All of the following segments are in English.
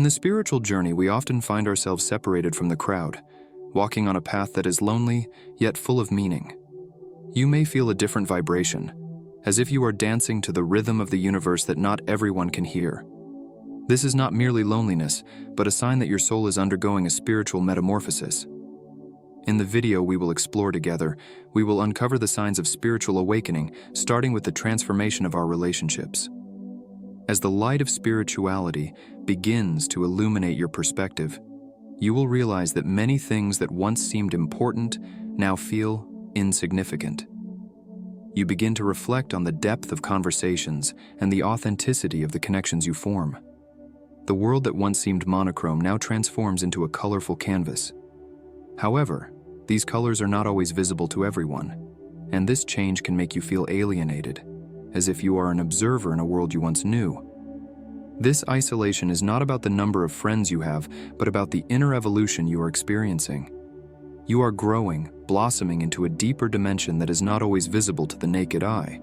the spiritual journey, we often find ourselves separated from the crowd, walking on a path that is lonely, yet full of meaning. You may feel a different vibration, as if you are dancing to the rhythm of the universe that not everyone can hear. This is not merely loneliness, but a sign that your soul is undergoing a spiritual metamorphosis. In the video we will explore together, we will uncover the signs of spiritual awakening, starting with the transformation of our relationships. As the light of spirituality begins to illuminate your perspective, you will realize that many things that once seemed important now feel insignificant. You begin to reflect on the depth of conversations and the authenticity of the connections you form. The world that once seemed monochrome now transforms into a colorful canvas. However, these colors are not always visible to everyone, and this change can make you feel alienated, as if you are an observer in a world you once knew. This isolation is not about the number of friends you have, but about the inner evolution you are experiencing. You are growing, blossoming into a deeper dimension that is not always visible to the naked eye.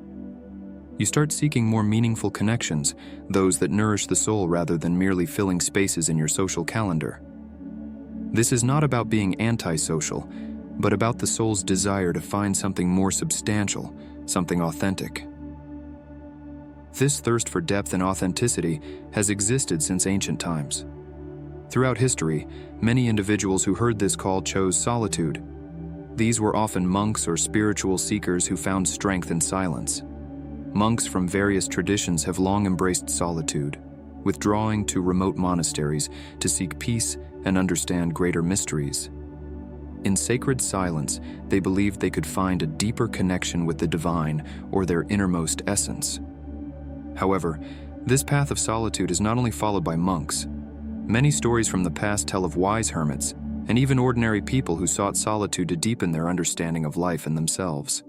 You start seeking more meaningful connections, those that nourish the soul rather than merely filling spaces in your social calendar. This is not about being antisocial, but about the soul's desire to find something more substantial, something authentic. This thirst for depth and authenticity has existed since ancient times. Throughout history, many individuals who heard this call chose solitude. These were often monks or spiritual seekers who found strength in silence. Monks from various traditions have long embraced solitude, withdrawing to remote monasteries to seek peace and understand greater mysteries. In sacred silence, they believed they could find a deeper connection with the divine or their innermost essence. However, this path of solitude is not only followed by monks. Many stories from the past tell of wise hermits and even ordinary people who sought solitude to deepen their understanding of life and themselves.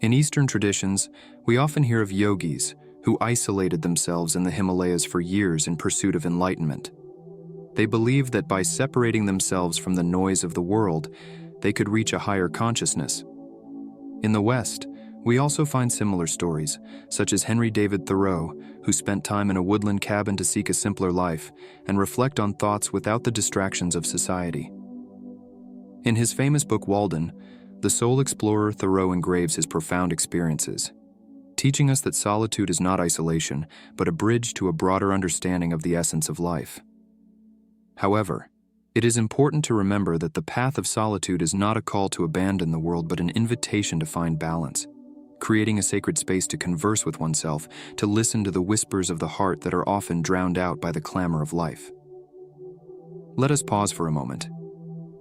In Eastern traditions, we often hear of yogis who isolated themselves in the Himalayas for years in pursuit of enlightenment. They believed that by separating themselves from the noise of the world, they could reach a higher consciousness. In the West, we also find similar stories, such as Henry David Thoreau, who spent time in a woodland cabin to seek a simpler life and reflect on thoughts without the distractions of society. In his famous book Walden, the soul explorer Thoreau engraves his profound experiences, teaching us that solitude is not isolation, but a bridge to a broader understanding of the essence of life. However, it is important to remember that the path of solitude is not a call to abandon the world, but an invitation to find balance, creating a sacred space to converse with oneself, to listen to the whispers of the heart that are often drowned out by the clamor of life. Let us pause for a moment.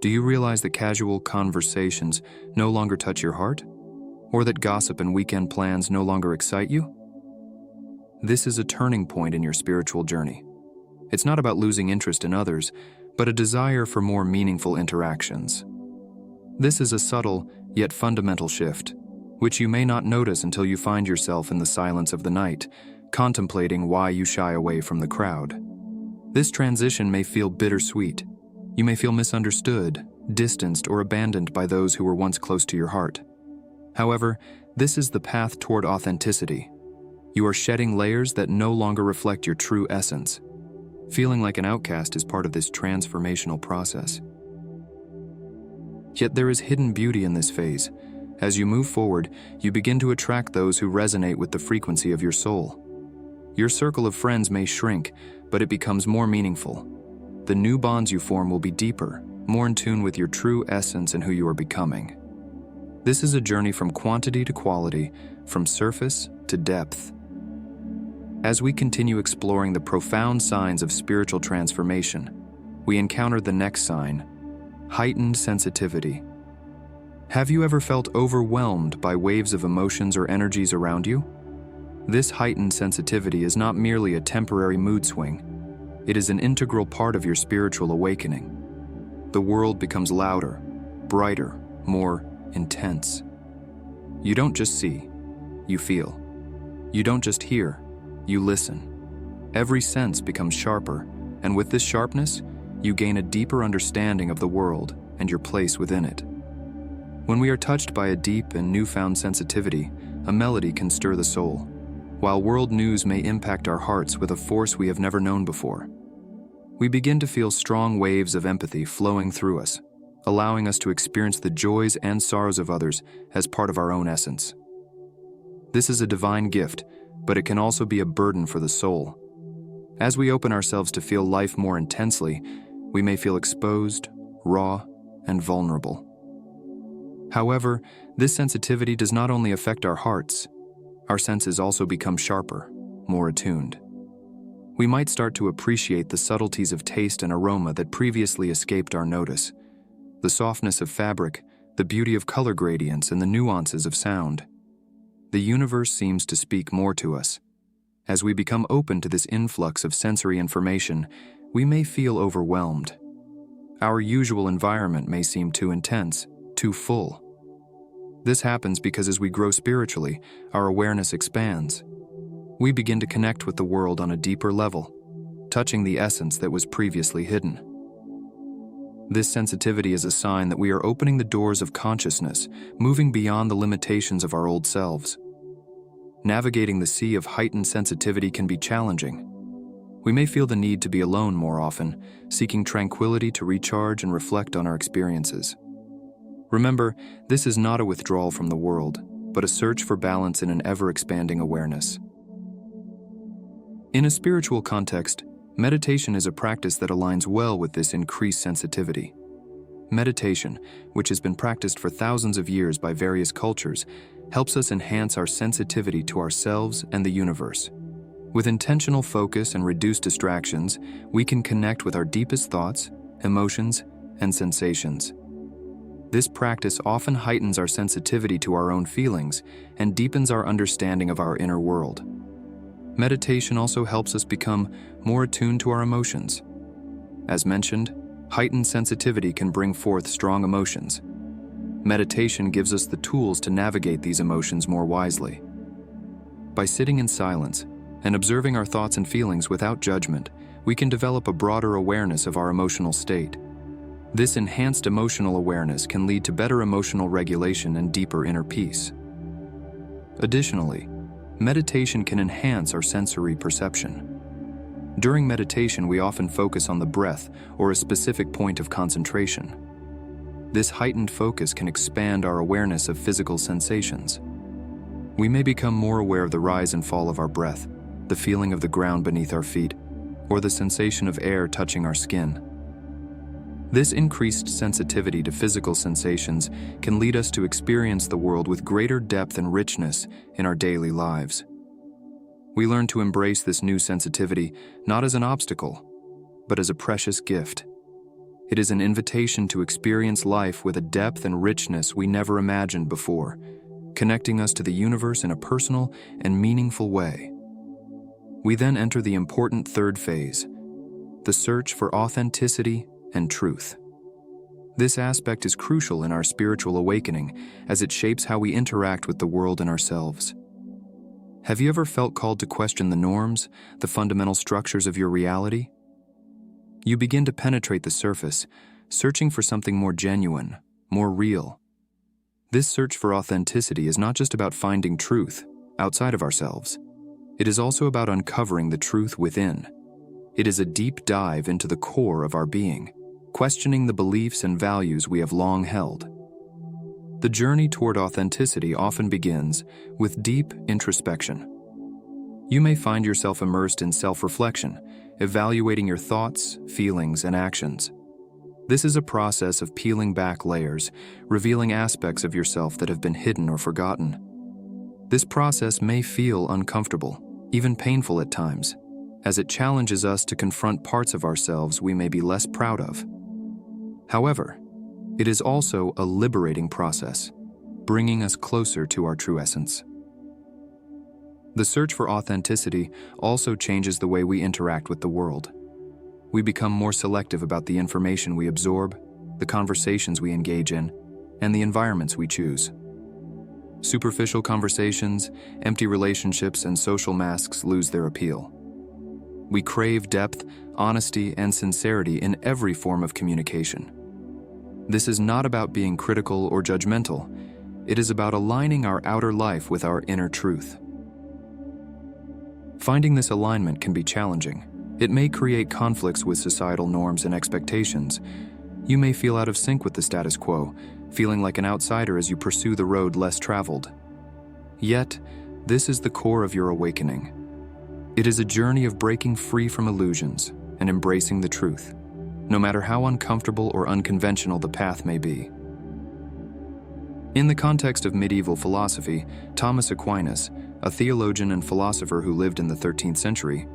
Do you realize that casual conversations no longer touch your heart? Or that gossip and weekend plans no longer excite you? This is a turning point in your spiritual journey. It's not about losing interest in others, but a desire for more meaningful interactions. This is a subtle, yet fundamental shift, which you may not notice until you find yourself in the silence of the night, contemplating why you shy away from the crowd. This transition may feel bittersweet. You may feel misunderstood, distanced, or abandoned by those who were once close to your heart. However, this is the path toward authenticity. You are shedding layers that no longer reflect your true essence. Feeling like an outcast is part of this transformational process. Yet there is hidden beauty in this phase. As you move forward, you begin to attract those who resonate with the frequency of your soul. Your circle of friends may shrink, but it becomes more meaningful. The new bonds you form will be deeper, more in tune with your true essence and who you are becoming. This is a journey from quantity to quality, from surface to depth. As we continue exploring the profound signs of spiritual transformation, we encounter the next sign: heightened sensitivity. Have you ever felt overwhelmed by waves of emotions or energies around you? This heightened sensitivity is not merely a temporary mood swing. It is an integral part of your spiritual awakening. The world becomes louder, brighter, more intense. You don't just see, you feel. You don't just hear, you listen. Every sense becomes sharper, and with this sharpness, you gain a deeper understanding of the world and your place within it. When we are touched by a deep and newfound sensitivity, a melody can stir the soul, while world news may impact our hearts with a force we have never known before. we begin to feel strong waves of empathy flowing through us, allowing us to experience the joys and sorrows of others as part of our own essence. This is a divine gift, but it can also be a burden for the soul. As we open ourselves to feel life more intensely, we may feel exposed, raw, and vulnerable. However, this sensitivity does not only affect our hearts, our senses also become sharper, more attuned. We might start to appreciate the subtleties of taste and aroma that previously escaped our notice, the softness of fabric, the beauty of color gradients, and the nuances of sound. The universe seems to speak more to us. As we become open to this influx of sensory information, we may feel overwhelmed. Our usual environment may seem too intense, too full. This happens because as we grow spiritually, our awareness expands. We begin to connect with the world on a deeper level, touching the essence that was previously hidden. This sensitivity is a sign that we are opening the doors of consciousness, moving beyond the limitations of our old selves. Navigating the sea of heightened sensitivity can be challenging. We may feel the need to be alone more often, seeking tranquility to recharge and reflect on our experiences. Remember, this is not a withdrawal from the world, but a search for balance in an ever-expanding awareness. In a spiritual context, meditation is a practice that aligns well with this increased sensitivity. Meditation, which has been practiced for thousands of years by various cultures, helps us enhance our sensitivity to ourselves and the universe. With intentional focus and reduced distractions, we can connect with our deepest thoughts, emotions, and sensations. This practice often heightens our sensitivity to our own feelings and deepens our understanding of our inner world. Meditation also helps us become more attuned to our emotions. As mentioned, heightened sensitivity can bring forth strong emotions. Meditation gives us the tools to navigate these emotions more wisely. By sitting in silence and observing our thoughts and feelings without judgment, we can develop a broader awareness of our emotional state. This enhanced emotional awareness can lead to better emotional regulation and deeper inner peace. Additionally, meditation can enhance our sensory perception. During meditation, we often focus on the breath or a specific point of concentration. This heightened focus can expand our awareness of physical sensations. We may become more aware of the rise and fall of our breath, the feeling of the ground beneath our feet, or the sensation of air touching our skin. This increased sensitivity to physical sensations can lead us to experience the world with greater depth and richness in our daily lives. We learn to embrace this new sensitivity not as an obstacle, but as a precious gift. It is an invitation to experience life with a depth and richness we never imagined before, connecting us to the universe in a personal and meaningful way. We then enter the important third phase, the search for authenticity and truth. This aspect is crucial in our spiritual awakening as it shapes how we interact with the world and ourselves. Have you ever felt called to question the norms, the fundamental structures of your reality? You begin to penetrate the surface, searching for something more genuine, more real. This search for authenticity is not just about finding truth outside of ourselves. It is also about uncovering the truth within. It is a deep dive into the core of our being, questioning the beliefs and values we have long held. The journey toward authenticity often begins with deep introspection. You may find yourself immersed in self-reflection, evaluating your thoughts, feelings, and actions. This is a process of peeling back layers, revealing aspects of yourself that have been hidden or forgotten. This process may feel uncomfortable, even painful at times, as it challenges us to confront parts of ourselves we may be less proud of. However, it is also a liberating process, bringing us closer to our true essence. The search for authenticity also changes the way we interact with the world. We become more selective about the information we absorb, the conversations we engage in, and the environments we choose. Superficial conversations, empty relationships, and social masks lose their appeal. We crave depth, honesty, and sincerity in every form of communication. This is not about being critical or judgmental. It is about aligning our outer life with our inner truth. Finding this alignment can be challenging, It may create conflicts with societal norms and expectations. You may feel out of sync with the status quo, feeling like an outsider as you pursue the road less traveled. Yet, this is the core of your awakening. It is a journey of breaking free from illusions and embracing the truth, no matter how uncomfortable or unconventional the path may be. In the context of medieval philosophy, Thomas Aquinas, a theologian and philosopher who lived in the 13th century,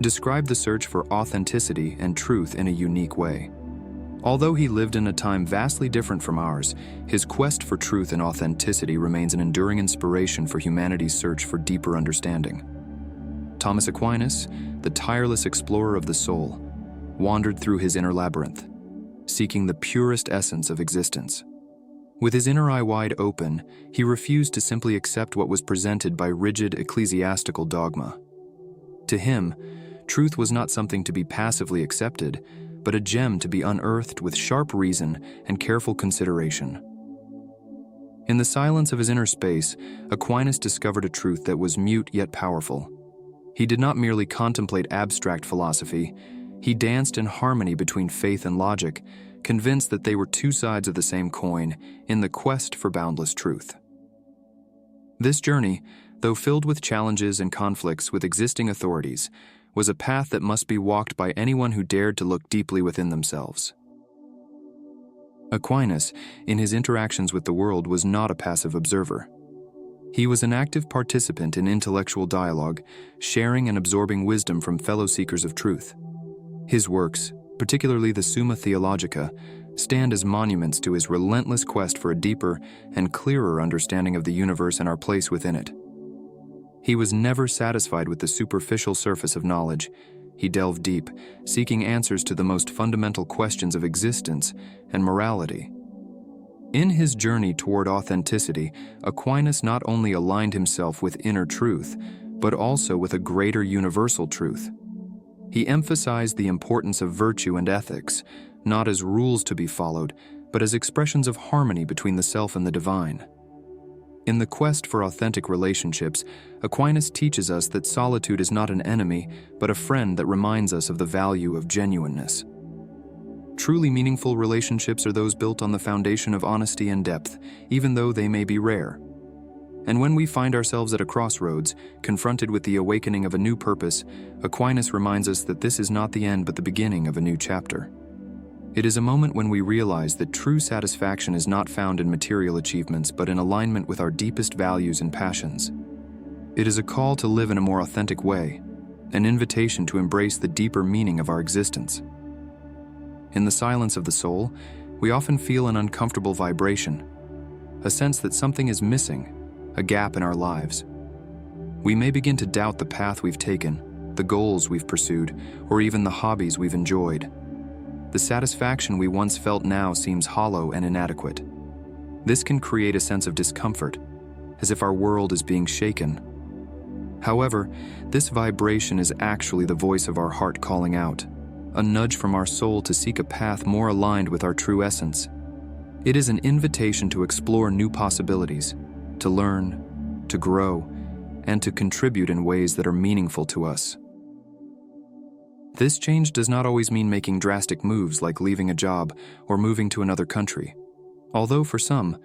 described the search for authenticity and truth in a unique way. Although he lived in a time vastly different from ours, his quest for truth and authenticity remains an enduring inspiration for humanity's search for deeper understanding. Thomas Aquinas, the tireless explorer of the soul, wandered through his inner labyrinth, seeking the purest essence of existence. With his inner eye wide open, he refused to simply accept what was presented by rigid ecclesiastical dogma. To him, truth was not something to be passively accepted, but a gem to be unearthed with sharp reason and careful consideration. In the silence of his inner space, Aquinas discovered a truth that was mute yet powerful. He did not merely contemplate abstract philosophy, he danced in harmony between faith and logic, convinced that they were two sides of the same coin in the quest for boundless truth. This journey, though filled with challenges and conflicts with existing authorities, was a path that must be walked by anyone who dared to look deeply within themselves. Aquinas, in his interactions with the world, was not a passive observer. He was an active participant in intellectual dialogue, sharing and absorbing wisdom from fellow seekers of truth. His works, particularly the Summa Theologica, stand as monuments to his relentless quest for a deeper and clearer understanding of the universe and our place within it. He was never satisfied with the superficial surface of knowledge. He delved deep, seeking answers to the most fundamental questions of existence and morality. In his journey toward authenticity, Aquinas not only aligned himself with inner truth, but also with a greater universal truth. He emphasized the importance of virtue and ethics, not as rules to be followed, but as expressions of harmony between the self and the divine. In the quest for authentic relationships, Aquinas teaches us that solitude is not an enemy, but a friend that reminds us of the value of genuineness. Truly meaningful relationships are those built on the foundation of honesty and depth, even though they may be rare. And when we find ourselves at a crossroads, confronted with the awakening of a new purpose, Aquinas reminds us that this is not the end but the beginning of a new chapter. It is a moment when we realize that true satisfaction is not found in material achievements but in alignment with our deepest values and passions. It is a call to live in a more authentic way, an invitation to embrace the deeper meaning of our existence. In the silence of the soul, we often feel an uncomfortable vibration, a sense that something is missing, a gap in our lives. We may begin to doubt the path we've taken, the goals we've pursued, or even the hobbies we've enjoyed. The satisfaction we once felt now seems hollow and inadequate. This can create a sense of discomfort, as if our world is being shaken. However, this vibration is actually the voice of our heart calling out, a nudge from our soul to seek a path more aligned with our true essence. It is an invitation to explore new possibilities, to learn, to grow, and to contribute in ways that are meaningful to us. This change does not always mean making drastic moves like leaving a job or moving to another country, although for some,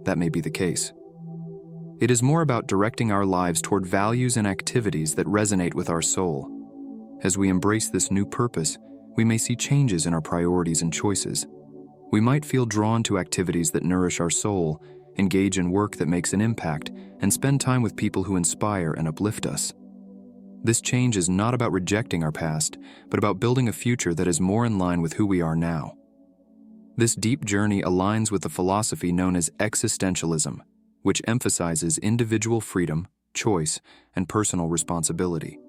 that may be the case. It is more about directing our lives toward values and activities that resonate with our soul. As we embrace this new purpose, we may see changes in our priorities and choices. We might feel drawn to activities that nourish our soul, engage in work that makes an impact, and spend time with people who inspire and uplift us. This change is not about rejecting our past, but about building a future that is more in line with who we are now. This deep journey aligns with the philosophy known as existentialism, which emphasizes individual freedom, choice, and personal responsibility.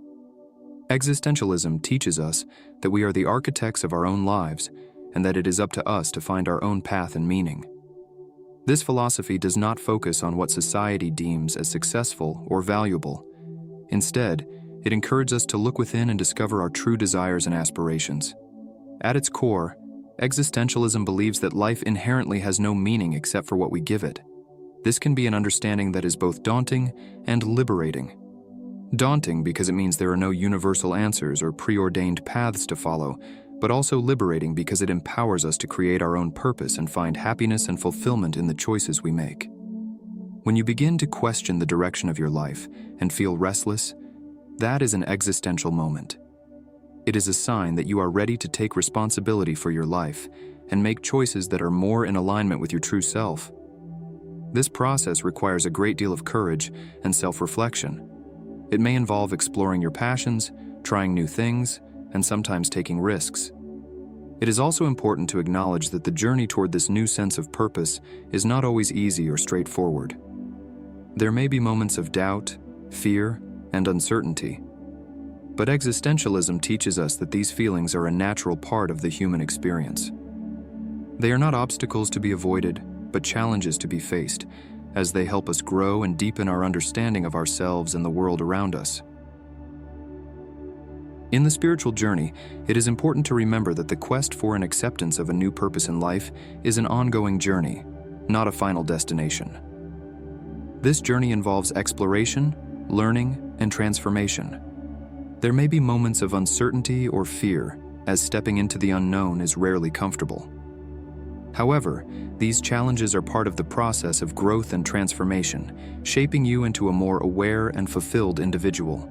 Existentialism teaches us that we are the architects of our own lives and that it is up to us to find our own path and meaning. This philosophy does not focus on what society deems as successful or valuable. Instead, it encourages us to look within and discover our true desires and aspirations. At its core, existentialism believes that life inherently has no meaning except for what we give it. This can be an understanding that is both daunting and liberating. Daunting because it means there are no universal answers or preordained paths to follow, but also liberating because it empowers us to create our own purpose and find happiness and fulfillment in the choices we make. When you begin to question the direction of your life and feel restless, that is an existential moment. It is a sign that you are ready to take responsibility for your life and make choices that are more in alignment with your true self. This process requires a great deal of courage and self-reflection. It may involve exploring your passions, trying new things, and sometimes taking risks. It is also important to acknowledge that the journey toward this new sense of purpose is not always easy or straightforward. There may be moments of doubt, fear, and uncertainty. But existentialism teaches us that these feelings are a natural part of the human experience. They are not obstacles to be avoided, but challenges to be faced, as they help us grow and deepen our understanding of ourselves and the world around us. In the spiritual journey, it is important to remember that the quest for an acceptance of a new purpose in life is an ongoing journey, not a final destination. This journey involves exploration, learning, and transformation. There may be moments of uncertainty or fear, as stepping into the unknown is rarely comfortable. However, these challenges are part of the process of growth and transformation, shaping you into a more aware and fulfilled individual.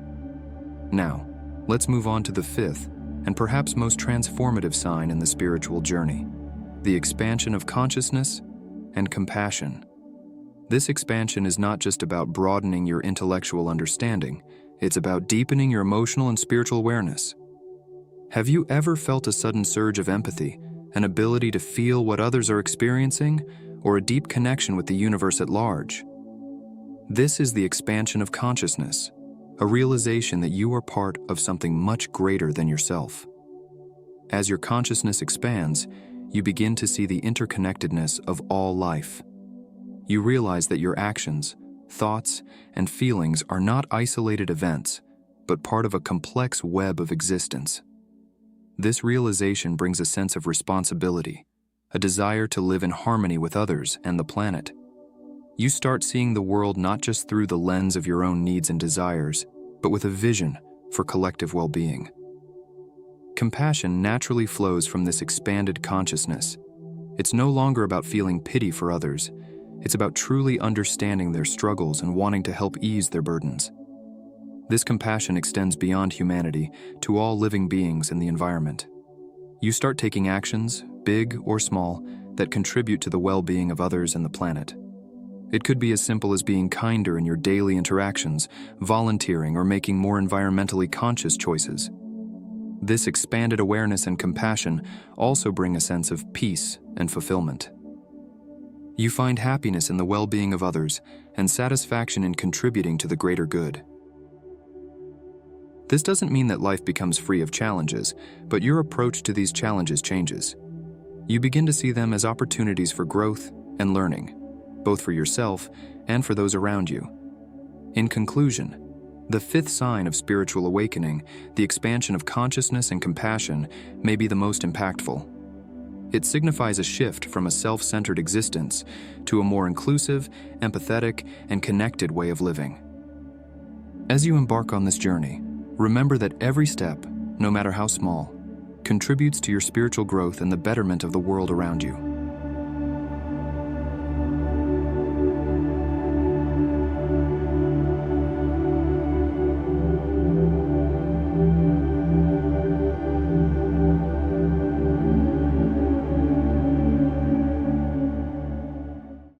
Now, let's move on to the fifth, and perhaps most transformative sign in the spiritual journey: the expansion of consciousness and compassion. This expansion is not just about broadening your intellectual understanding, it's about deepening your emotional and spiritual awareness. Have you ever felt a sudden surge of empathy, an ability to feel what others are experiencing, or a deep connection with the universe at large? This is the expansion of consciousness, a realization that you are part of something much greater than yourself. As your consciousness expands, you begin to see the interconnectedness of all life. You realize that your actions, thoughts, and feelings are not isolated events, but part of a complex web of existence. This realization brings a sense of responsibility, a desire to live in harmony with others and the planet. You start seeing the world not just through the lens of your own needs and desires, but with a vision for collective well-being. Compassion naturally flows from this expanded consciousness. It's no longer about feeling pity for others. It's about truly understanding their struggles and wanting to help ease their burdens. This compassion extends beyond humanity to all living beings in the environment. You start taking actions, big or small, that contribute to the well-being of others and the planet. It could be as simple as being kinder in your daily interactions, volunteering, or making more environmentally conscious choices. This expanded awareness and compassion also bring a sense of peace and fulfillment. You find happiness in the well-being of others and satisfaction in contributing to the greater good. This doesn't mean that life becomes free of challenges, but your approach to these challenges changes. You begin to see them as opportunities for growth and learning, both for yourself and for those around you. In conclusion, the fifth sign of spiritual awakening, the expansion of consciousness and compassion, may be the most impactful. It signifies a shift from a self-centered existence to a more inclusive, empathetic, and connected way of living. As you embark on this journey, remember that every step, no matter how small, contributes to your spiritual growth and the betterment of the world around you.